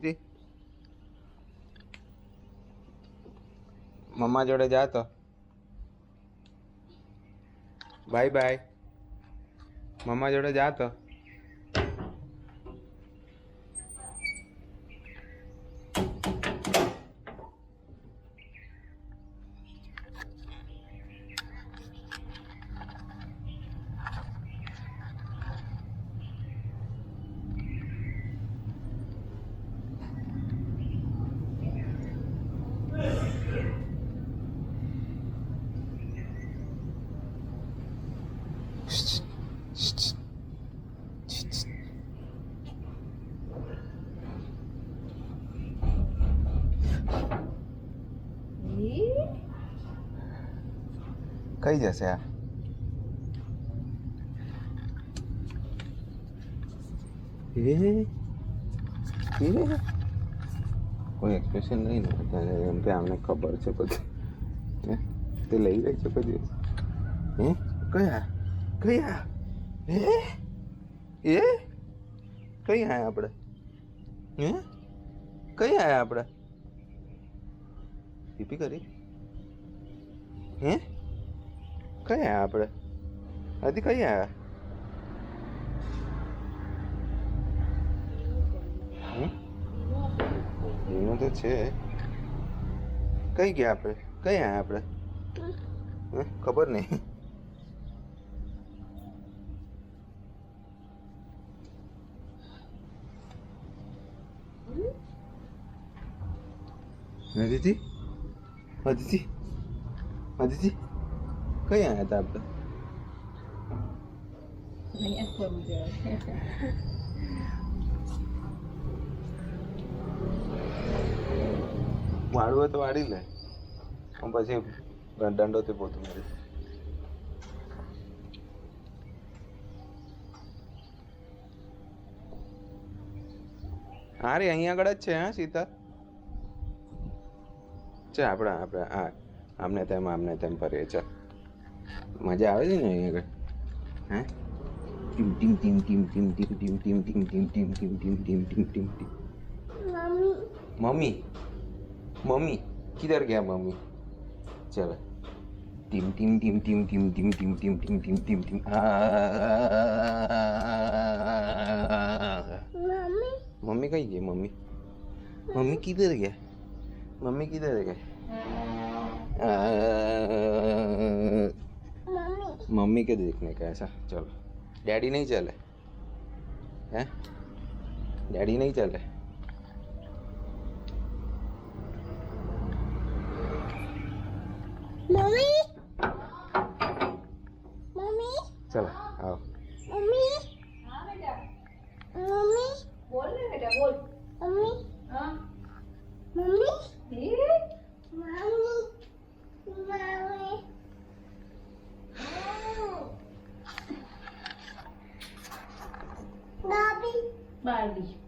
જી મમ્મા જોડે જા તો બાય બાય મમ્મા જોડે જા તો કઈ જશે આ કોઈ એક્સપ્રેશન નહીં ને એમ કે આમને ખબર છે બધું તે લઈ જાય છે પછી કયા કયા એ કઈ આયા આપણે કઈ આયા આપણે પીપી કરી કઈ આયા આપણે હજી કઈ આયા એનું તો છે કઈ ગયા આપણે કઈ આયા આપણે ખબર નહીં અદિતિ અદિતિ અદિતિ કઈ આયા હતા આપણે વાળવું તો વાળી લે પછી દંડોથી પોતું મારી હા રે અહીંયા આગળ જ છે હા સીતા છે આપણે આપણે હા આમને તેમ ફરીએ ચાલ મજા આવે છે ને અહીંયા આગળ હે team team team team team team team team team team team team team team team team mummy mummy किधर गया मम्मी चलो team team team team team team team team team team team team mummy कहीं गई mummy mummy किधर गया mummy किधर गए mummy के देखने का ऐसा चलो डैडी नहीं चले हैं डैडी नहीं चले मम्मी मम्मी चलो आओ मम्मी हाँ बेटा मम्मी बोल रहे बेटा बोल मम्मी हाँ मम्मी ये मम्मी मम्मी बाबी बारबी